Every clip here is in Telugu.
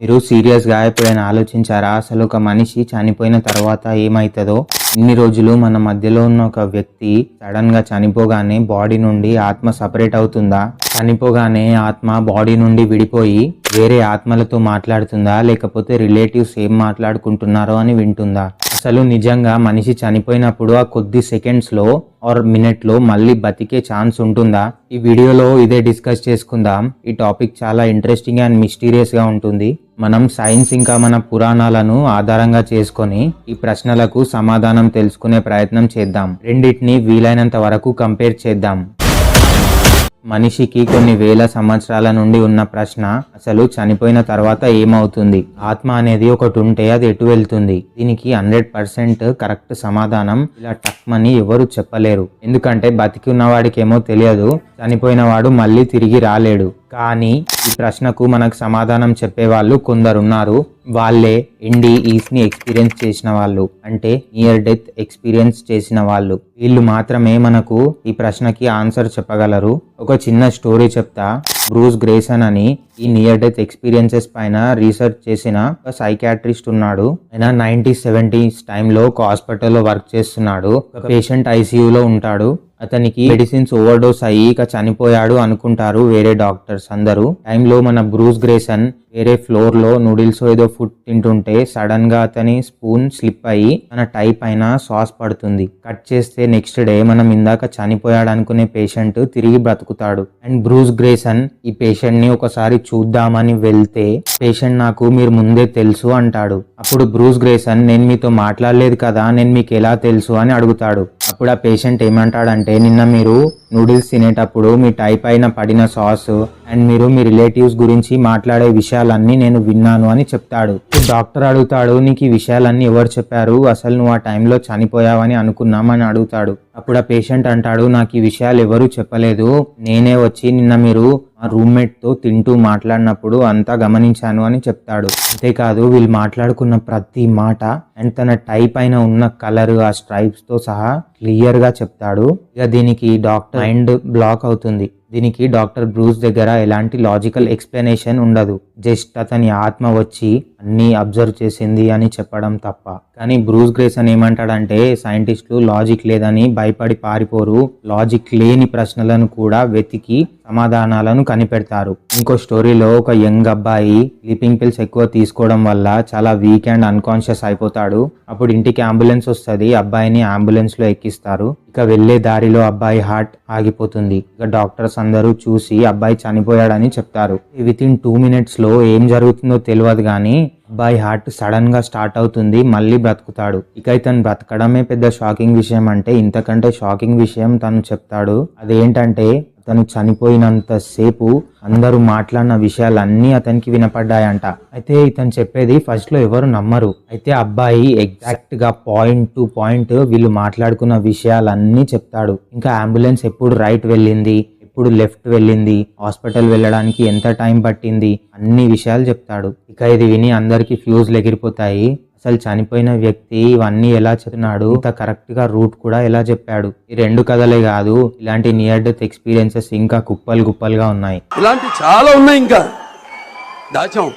మీరు సీరియస్గా ఎప్పుడైనా ఆలోచించారా అసలు ఒక మనిషి చనిపోయిన తర్వాత ఏమవుతుందో? ఇన్ని రోజులు మన మధ్యలో ఉన్న ఒక వ్యక్తి సడన్ గా చనిపోగానే బాడీ నుండి ఆత్మ సపరేట్ అవుతుందా? చనిపోగానే ఆత్మ బాడీ నుండి విడిపోయి వేరే ఆత్మలతో మాట్లాడుతుందా, లేకపోతే రిలేటివ్స్ ఏం మాట్లాడుకుంటున్నారో అని వింటుందా? అసలు నిజంగా మనిషి చనిపోయినప్పుడు ఆ కొద్ది సెకండ్స్ లో ఆర్ మినిట్ లో మళ్ళీ బతికే ఛాన్స్ ఉంటుందా? ఈ వీడియోలో ఇదే డిస్కస్ చేసుకుందాం. ఈ టాపిక్ చాలా ఇంట్రెస్టింగ్ అండ్ మిస్టీరియస్ గా ఉంటుంది. మనం సైన్స్ ఇంకా మన పురాణాలను ఆధారంగా చేసుకొని ఈ ప్రశ్నలకు సమాధానం తెలుసుకునే ప్రయత్నం చేద్దాం. రెండింటిని వీలైనంత వరకు కంపేర్ చేద్దాం. మనిషికి కొన్ని వేల సంవత్సరాల నుండి ఉన్న ప్రశ్న, అసలు చనిపోయిన తర్వాత ఏమవుతుంది? ఆత్మ అనేది ఒకటి ఉంటే అది ఎటు వెళ్తుంది? దీనికి 100% కరెక్ట్ సమాధానం ఇలా టక్మని ఎవరు చెప్పలేరు. ఎందుకంటే బతికి ఉన్నవాడికేమో తెలియదు, చనిపోయిన వాడు మళ్ళీ తిరిగి రాలేడు. కానీ ఈ ప్రశ్నకు మనకు సమాధానం చెప్పేవాళ్ళు కొందరున్నారు. వాళ్ళే NDEs ని ఎక్స్పీరియన్స్ చేసిన వాళ్ళు, అంటే నియర్ డెత్ ఎక్స్పీరియన్స్ చేసిన వాళ్ళు. వీళ్ళు మాత్రమే మనకు ఈ ప్రశ్నకి ఆన్సర్ చెప్పగలరు. ఒక చిన్న స్టోరీ చెప్తా. బ్రూస్ గ్రేసన్ అని ఈ నియర్ డెత్ ఎక్స్పీరియన్సెస్ పైన రీసెర్చ్ చేసిన ఒక సైకాట్రిస్ట్ ఉన్నాడు. ఆయన 1970s టైంలో ఒక హాస్పిటల్లో వర్క్ చేస్తున్నాడు. ఒక పేషెంట్ ICUలో ఉంటాడు. అతనికి మెడిసిన్స్ ఓవర్డోస్ అయ్యి ఇక చనిపోయాడు అనుకుంటారు వేరే డాక్టర్స్ అందరూ. టైంలో మన బ్రూస్ గ్రేసన్ వేరే ఫ్లోర్ లో నూడిల్స్ ఏదో ఫుడ్ తింటుంటే సడన్ గా అతని స్పూన్ స్లిప్ అయ్యి తన టై పైన సాస్ పడుతుంది. కట్ చేస్తే నెక్స్ట్ డే మనం ఇందాక చనిపోయాడు అనుకునే పేషెంట్ తిరిగి బ్రతుకుతాడు. అండ్ బ్రూస్ గ్రేసన్ ఈ పేషెంట్ ని ఒకసారి చూద్దామని వెళ్తే పేషెంట్ నాకు మీరు ముందే తెలుసు అంటాడు. అప్పుడు బ్రూస్ గ్రేసన్, నేను మీతో మాట్లాడలేదు కదా, నేను మీకు ఎలా తెలుసు అని అడుగుతాడు. అప్పుడు ఆ పేషెంట్ ఏమంటాడంటే, నిన్న మీరు నూడిల్స్ తినేటప్పుడు మీ టై పైన పడిన సాస్ అండ్ మీరు మీ రిలేటివ్స్ గురించి మాట్లాడే విషయాలన్నీ నేను విన్నాను అని చెప్తాడు. డాక్టర్ అడుగుతాడు, నీకు ఈ విషయాలన్నీ ఎవరు చెప్పారు? అసలు నువ్వు ఆ టైంలో చనిపోయావని అనుకున్నామని అడుగుతాడు. అప్పుడు ఆ పేషెంట్ అంటాడు, నాకు ఈ విషయాలు ఎవరు చెప్పలేదు, నేనే వచ్చి నిన్న మీరు మా రూమ్మేట్ తో తింటూ మాట్లాడినప్పుడు అంతా గమనించాను అని చెప్తాడు. అంతేకాదు వీళ్ళు మాట్లాడుకున్న ప్రతి మాట అండ్ తన టై పైన ఉన్న కలర్, ఆ స్ట్రైప్స్ తో సహా క్లియర్ గా చెప్తాడు. ఇక దీనికి డాక్టర్ మైండ్ బ్లాక్ అవుతుంది. దీనికి డాక్టర్ బ్రూస్ దగ్గర ఎలాంటి లాజికల్ ఎక్స్ప్లెనేషన్ ఉండదు. జస్ట్ అతని ఆత్మ వచ్చి అన్ని అబ్జర్వ్ చేసింది అని చెప్పడం తప్ప. కానీ బ్రూస్ గ్రేసన్ ఏమంటాడంటే, సైంటిస్టులు లాజిక్ లేదని భయపడి పారిపోరు, లాజిక్ లేని ప్రశ్నలను కూడా వెతికి సమాధానాలను కనిపెడతారు. ఇంకో స్టోరీలో ఒక యంగ్ అబ్బాయి స్లీపింగ్ పిల్స్ ఎక్కువ తీసుకోవడం వల్ల చాలా వీక్ అండ్ అన్కాన్షియస్ అయిపోతాడు. అప్పుడు ఇంటికి అంబులెన్స్ వస్తుంది. అబ్బాయిని అంబులెన్స్ లో ఎక్కిస్తారు. ఇక వెళ్లే దారిలో అబ్బాయి హార్ట్ ఆగిపోతుంది. ఇక డాక్టర్స్ అందరూ చూసి అబ్బాయి చనిపోయాడని చెప్తారు. వితిన్ 2 minutes లో ఏం జరుగుతుందో తెలియదు కానీ అబ్బాయి హార్ట్ సడన్ గా స్టార్ట్ అవుతుంది, మళ్ళీ బ్రతుకుతాడు. ఇక ఇతను బ్రతకడమే పెద్ద షాకింగ్ విషయం. అంటే ఇంతకంటే షాకింగ్ విషయం తను చెప్తాడు. అదేంటంటే తను చనిపోయినంత సేపు అందరూ మాట్లాడిన విషయాలన్నీ అతనికి వినపడ్డాయంట. అయితే ఇతను చెప్పేది ఫస్ట్ లో ఎవరు నమ్మరు. అయితే అబ్బాయి ఎగ్జాక్ట్ గా పాయింట్ టు పాయింట్ వీళ్ళు మాట్లాడుకున్న విషయాలన్నీ చెప్తాడు. ఇంకా అంబులెన్స్ ఎప్పుడు రైట్ వెళ్ళింది, ఎప్పుడు లెఫ్ట్ వెళ్ళింది, హాస్పిటల్ వెళ్ళడానికి ఎంత టైం పట్టింది, అన్ని విషయాలు చెప్తాడు. ఇక ఇది విని అందరికి ఫ్యూజ్లు ఎగిరిపోతాయి. అసలు చనిపోయిన వ్యక్తి ఇవన్నీ ఎలా చెప్తున్నాడు, ఇంత కరెక్ట్ గా రూట్ కూడా ఎలా చెప్పాడు? ఈ 2 కథలే కాదు, ఇలాంటి నియర్ డెత్ ఎక్స్పీరియన్సెస్ ఇంకా కుప్పలు గుప్పలుగా ఉన్నాయి. ఇలాంటి చాలా ఉన్నాయి, ఇంకా దాచాం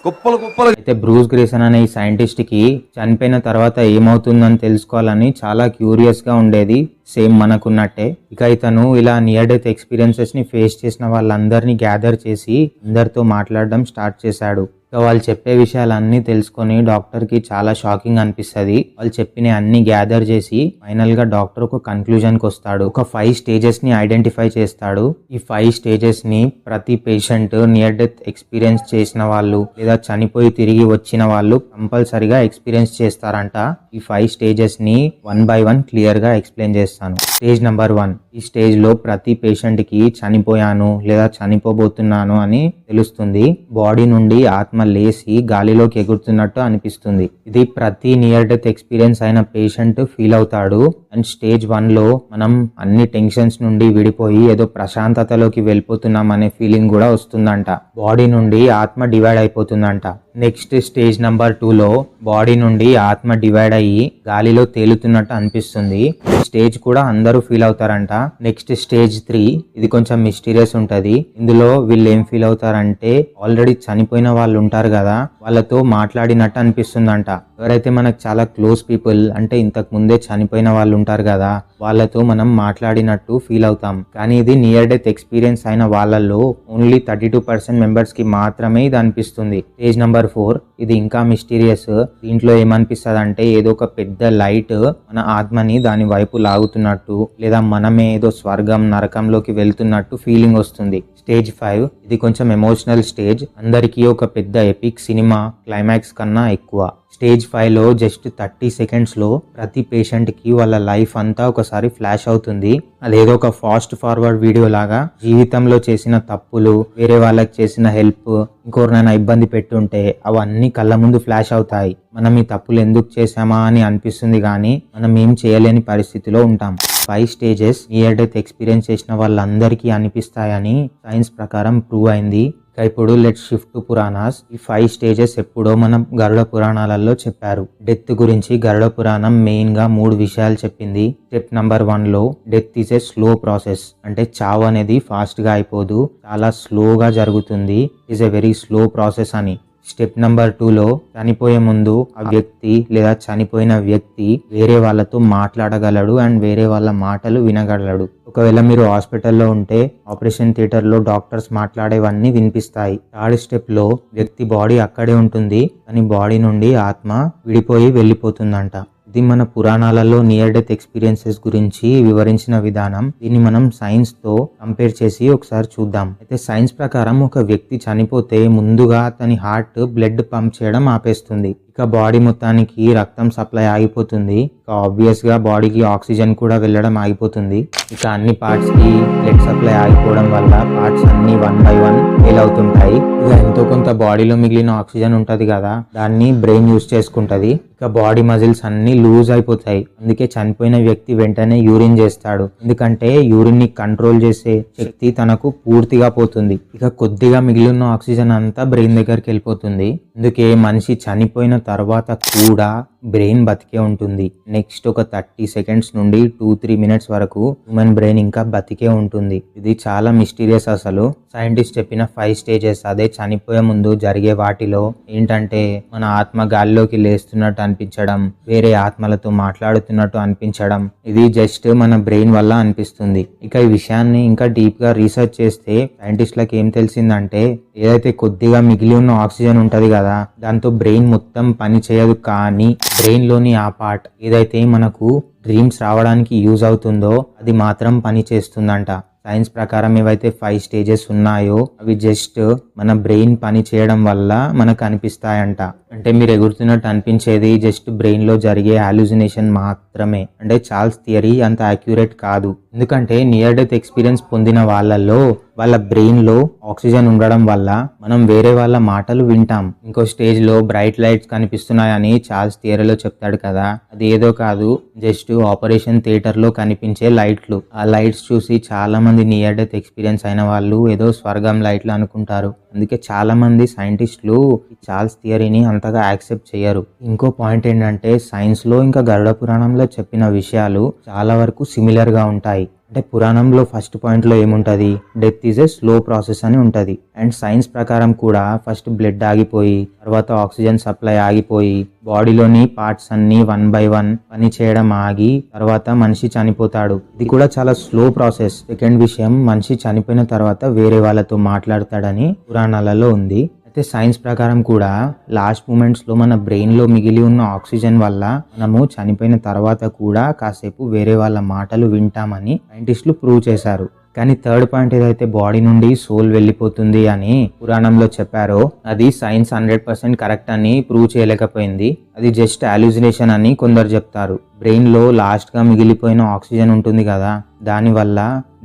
కుప్పలు కుప్పలు. అయితే బ్రూస్ గ్రేసన్ అనే ఈ సైంటిస్ట్ కి చనిపోయిన తర్వాత ఏమవుతుందని తెలుసుకోవాలని చాలా క్యూరియస్ గా ఉండేది, సేమ్ మనకున్నట్టే. ఇక ఇతను ఇలా నియర్ డెత్ ఎక్స్పీరియన్సెస్ ని ఫేస్ చేసిన వాళ్ళందరినీ గ్యాదర్ చేసి అందరితో మాట్లాడడం స్టార్ట్ చేశాడు. ఇక వాళ్ళు చెప్పే విషయాలన్నీ తెలుసుకొని డాక్టర్ కి చాలా షాకింగ్ అనిపిస్తుంది. వాళ్ళు చెప్పిన అన్ని గ్యాదర్ చేసి ఫైనల్ గా డాక్టర్ ఒక కన్క్లూజన్ కి వస్తాడు. ఒక 5 stages ని ఐడెంటిఫై చేస్తాడు. ఈ 5 stages ని ప్రతి పేషెంట్ నియర్ డెత్ ఎక్స్పీరియన్స్ చేసిన వాళ్ళు లేదా చనిపోయి తిరిగి వచ్చిన వాళ్ళు కంపల్సరిగా ఎక్స్పీరియన్స్ చేస్తారంట. ఈ 5 stages ని 1 by 1 క్లియర్ గా ఎక్స్ప్లెయిన్ చేస్తాను. Stage number 1. ఈ స్టేజ్ లో ప్రతి పేషెంట్ కి చనిపోయాను లేదా చనిపోబోతున్నాను అని తెలుస్తుంది. బాడీ నుండి ఆత్మ లేసి గాలిలోకి ఎగురుతున్నట్టు అనిపిస్తుంది. ఇది ప్రతి నియర్ డెత్ ఎక్స్పీరియన్స్ అయిన పేషెంట్ ఫీల్ అవుతాడు. అండ్ స్టేజ్ 1 లో మనం అన్ని టెన్షన్స్ నుండి విడిపోయి ఏదో ప్రశాంతతలోకి వెళ్ళిపోతున్నాం అనే ఫీలింగ్ కూడా వస్తుందంట. బాడీ నుండి ఆత్మ డివైడ్ అయిపోతుందంట. నెక్స్ట్ స్టేజ్ నెంబర్ 2లో బాడీ నుండి ఆత్మ డివైడ్ అయ్యి గాలిలో తేలుతున్నట్టు అనిపిస్తుంది. ఈ స్టేజ్ కూడా అందరూ ఫీల్ అవుతారంట. నెక్స్ట్ స్టేజ్ 3, ఇది కొంచెం మిస్టీరియస్ ఉంటది. ఇందులో వీళ్ళు ఏం ఫీల్ అవుతారంటే ఆల్రెడీ చనిపోయిన వాళ్ళు ఉంటారు కదా, వాళ్ళతో మాట్లాడినట్టు అనిపిస్తుందంట. ఎవరైతే మనకు చాలా క్లోజ్ పీపుల్ అంటే ఇంతకు ముందే చనిపోయిన వాళ్ళు ఉంటారు కదా, వాళ్ళతో మనం మాట్లాడినట్టు ఫీల్ అవుతాం. కానీ ఇది నియర్ డెత్ ఎక్స్పీరియన్స్ అయిన వాళ్ళల్లో ఓన్లీ 32% మెంబర్స్ కి మాత్రమే ఇది అనిపిస్తుంది. స్టేజ్ నెంబర్ 4, ఇది ఇంకా మిస్టీరియస్. దీంట్లో ఏమనిపిస్తుంది అంటే ఏదో ఒక పెద్ద లైట్ మన ఆత్మని దాని వైపు లాగుతున్నట్టు, లేదా మనమే ఏదో స్వర్గం నరకంలోకి వెళ్తున్నట్టు ఫీలింగ్ వస్తుంది. స్టేజ్ 5, ఇది కొంచెం ఎమోషనల్ స్టేజ్. అందరికీ ఒక పెద్ద ఎపిక్ సినిమా క్లైమాక్స్ కన్నా ఎక్కువ. స్టేజ్ 5లో జస్ట్ 30 సెకండ్స్లో ప్రతి పేషెంట్కి వాళ్ళ లైఫ్ అంతా ఒకసారి ఫ్లాష్ అవుతుంది. అదేదో ఒక ఫాస్ట్ ఫార్వర్డ్ వీడియో లాగా జీవితంలో చేసిన తప్పులు, వేరే వాళ్ళకి చేసిన హెల్ప్, ఇంకోరినైనా ఇబ్బంది పెట్టుంటే అవన్నీ కళ్ళ ముందు ఫ్లాష్ అవుతాయి. మనం ఈ తప్పులు ఎందుకు చేసామా అని అనిపిస్తుంది, కానీ మనం ఏం చేయలేని పరిస్థితిలో ఉంటాం. 5 స్టేజెస్ నియర్ డెత్ ఎక్స్పీరియన్స్ చేసిన వాళ్ళందరికీ అనిపిస్తాయని సైన్స్ ప్రకారం ప్రూవ్ అయింది. ఇప్పుడు లెట్స్ షిఫ్ట్ టు పురాణాస్. ఈ 5 స్టేజెస్ ఎప్పుడో మనం గరుడ పురాణాలలో చెప్పారు. డెత్ గురించి గరుడ పురాణం మెయిన్ గా 3 విషయాలు చెప్పింది. స్టెప్ నెంబర్ 1లో death is a slow process, అంటే చావు అనేది ఫాస్ట్ గా అయిపోదు, చాలా స్లోగా జరుగుతుంది. Is a very slow process అని. స్టెప్ నెంబర్ 2లో చనిపోయే ముందు ఆ వ్యక్తి లేదా చనిపోయిన వ్యక్తి వేరే వాళ్ళతో మాట్లాడగలడు అండ్ వేరే వాళ్ళ మాటలు వినగలడు. ఒకవేళ మీరు హాస్పిటల్లో ఉంటే ఆపరేషన్ థియేటర్లో డాక్టర్స్ మాట్లాడేవన్నీ వినిపిస్తాయి. థర్డ్ స్టెప్లో వ్యక్తి బాడీ అక్కడే ఉంటుంది, కానీ బాడీ నుండి ఆత్మ విడిపోయి వెళ్ళిపోతుందంట. ఇది మన పురాణాలలో నియర్ డెత్ ఎక్స్పీరియన్సెస్ గురించి వివరించిన విధానం. దీన్ని మనం సైన్స్ తో కంపేర్ చేసి ఒకసారి చూద్దాం. అయితే సైన్స్ ప్రకారం ఒక వ్యక్తి చనిపోతే ముందుగా అతని హార్ట్ బ్లడ్ పంప్ చేయడం ఆపేస్తుంది. ఇక బాడీ మొత్తానికి రక్తం సప్లై ఆగిపోతుంది. ఇక ఆబ్వియస్ గా బాడీకి ఆక్సిజన్ కూడా వెళ్ళడం ఆగిపోతుంది. ఇక అన్ని పార్ట్స్ కి బ్లడ్ సప్లై ఆగిపోవడం వల్ల పార్ట్స్ అన్ని 1 by 1 ఫెయిల్ అవుతుంటాయి. ఇక ఎంతో కొంత బాడీలో మిగిలిన ఆక్సిజన్ ఉంటది కదా, దాన్ని బ్రెయిన్ యూజ్ చేసుకుంటది. ఇక బాడీ మజిల్స్ అన్ని లూజ్ అయిపోతాయి. అందుకే చనిపోయిన వ్యక్తి వెంటనే యూరిన్ చేస్తాడు, ఎందుకంటే యూరిన్ ని కంట్రోల్ చేసే శక్తి తనకు పూర్తిగా పోతుంది. ఇక కొద్దిగా మిగిలిన ఆక్సిజన్ అంతా బ్రెయిన్ దగ్గరికి వెళ్ళిపోతుంది. అందుకే మనిషి చనిపోయిన తర్వాత కూడా బ్రెయిన్ బతికే ఉంటుంది. నెక్స్ట్ ఒక 30 సెకండ్స్ నుండి 2-3 మినిట్స్ వరకు హ్యూమన్ బ్రెయిన్ ఇంకా బతికే ఉంటుంది. ఇది చాలా మిస్టీరియస్. అసలు సైంటిస్ట్ చెప్పిన 5 స్టేజెస్ అదే చనిపోయే ముందు జరిగే వాటిలో ఏంటంటే మన ఆత్మ గాలిలోకి లేస్తున్నట్టు అనిపించడం, వేరే ఆత్మలతో మాట్లాడుతున్నట్టు అనిపించడం, ఇది జస్ట్ మన బ్రెయిన్ వల్ల అనిపిస్తుంది. ఇక ఈ విషయాన్ని ఇంకా డీప్ గా రీసెర్చ్ చేస్తే సైంటిస్ట్లకు ఏం తెలిసిందంటే ఏదైతే కొద్దిగా మిగిలి ఉన్న ఆక్సిజన్ ఉంటది కదా, దాంతో బ్రెయిన్ మొత్తం పని చేయదు, కానీ బ్రెయిన్ లోని ఆ పార్ట్ ఏదైతే మనకు డ్రీమ్స్ రావడానికి యూజ్ అవుతుందో అది మాత్రం పని చేస్తుందంట. సైన్స్ ప్రకారం ఏవైతే 5 స్టేజెస్ ఉన్నాయో అవి జస్ట్ మన బ్రెయిన్ పని చేయడం వల్ల మనకు అనిపిస్తాయంట. అంటే మీరు ఎగురుతున్నట్టు అనిపించేది జస్ట్ బ్రెయిన్ లో జరిగే హాల్యూసినేషన్ మాత్రమే. అంటే చార్ల్స్ థియరీ అంత అక్యురేట్ కాదు, ఎందుకంటే నియర్ డెత్ ఎక్స్పీరియన్స్ పొందిన వాళ్ళలో వాళ్ళ బ్రెయిన్ లో ఆక్సిజన్ ఉండడం వల్ల మనం వేరే వాళ్ళ మాటలు వింటాం. ఇంకో స్టేజ్ లో బ్రైట్ లైట్స్ కనిపిస్తున్నాయని చార్ల్స్ థియరీలో చెప్తాడు కదా, అది ఏదో కాదు, జస్ట్ ఆపరేషన్ థియేటర్ లో కనిపించే లైట్లు. ఆ లైట్స్ చూసి చాలా మంది నియర్ డెత్ ఎక్స్పీరియన్స్ అయిన వాళ్ళు ఏదో స్వర్గం లైట్లు అనుకుంటారు. అందుకే చాలా మంది సైంటిస్టులు చార్ల్స్ థియరీని అంతగా యాక్సెప్ట్ చేయరు. ఇంకో పాయింట్ ఏంటంటే సైన్స్ లో ఇంకా గరుడ పురాణంలో చెప్పిన విషయాలు చాలా వరకు సిమిలర్ గా ఉంటాయి. అంటే పురాణంలో ఫస్ట్ పాయింట్ లో ఏముంటది, death is a slow process అని ఉంటది. అండ్ సైన్స్ ప్రకారం కూడా ఫస్ట్ బ్లడ్ ఆగిపోయి, తర్వాత ఆక్సిజన్ సప్లై ఆగిపోయి, బాడీలోని పార్ట్స్ అన్ని 1 by 1 పని చేయడం ఆగి, తర్వాత మనిషి చనిపోతాడు. ఇది కూడా చాలా స్లో ప్రాసెస్. సెకండ్ విషయం, మనిషి చనిపోయిన తర్వాత వేరే వాళ్ళతో మాట్లాడతాడని పురాణాలలో ఉంది. అయితే సైన్స్ ప్రకారం కూడా లాస్ట్ మూమెంట్స్ లో మన బ్రెయిన్ లో మిగిలి ఉన్న ఆక్సిజన్ వల్ల మనము చనిపోయిన తర్వాత కూడా కాసేపు వేరే వాళ్ళ మాటలు వింటామని సైంటిస్టులు ప్రూవ్ చేశారు. కానీ థర్డ్ పాయింట్ ఏదైతే బాడీ నుండి సోల్ వెళ్ళిపోతుంది అని పురాణంలో చెప్పారో అది సైన్స్ 100% కరెక్ట్ అని ప్రూవ్ చేయలేకపోయింది. అది జస్ట్ హాల్యూసినేషన్ అని కొందరు చెప్తారు. బ్రెయిన్ లో లాస్ట్ గా మిగిలిపోయిన ఆక్సిజన్ ఉంటుంది కదా, దాని వల్ల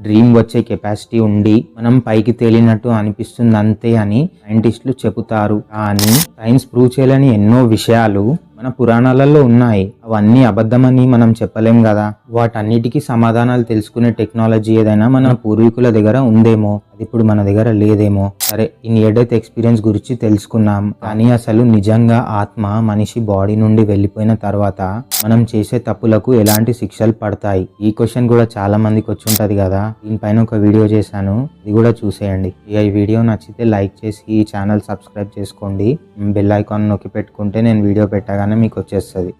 డ్రీమ్ వచ్చే కెపాసిటీ ఉండి మనం పైకి తేలినట్టు అనిపిస్తుంది అంతే అని సైంటిస్టులు చెబుతారు. కానీ సైన్స్ ప్రూవ్ చేయలేని ఎన్నో విషయాలు మన పురాణాలలో ఉన్నాయి. అవన్నీ అబద్ధమని మనం చెప్పలేం కదా. వాటన్నిటికీ సమాధానాలు తెలుసుకునే టెక్నాలజీ ఏదైనా మన పూర్వీకుల దగ్గర ఉందేమో, అది ఇప్పుడు మన దగ్గర లేదేమో. సరే, ఈ నియర్ డెత్ ఎక్స్పీరియన్స్ గురించి తెలుసుకున్నాం. కానీ అసలు నిజంగా ఆత్మ మనిషి బాడీ నుండి వెళ్ళిపోయిన తర్వాత మనం చేసే తప్పులకు ఎలాంటి శిక్షలు పడతాయి? ఈ క్వశ్చన్ కూడా చాలా మందికి వచ్చి ఉంటది కదా. దీనిపైన ఒక వీడియో చేశాను, ఇది కూడా చూసేయండి. ఇక ఈ వీడియో నచ్చితే లైక్ చేసి ఈ ఛానల్ సబ్స్క్రైబ్ చేసుకోండి. బెల్ ఐకాన్ నొక్కి పెట్టుకుంటే నేను వీడియో పెట్టగానే మీకు వచ్చేస్తుంది.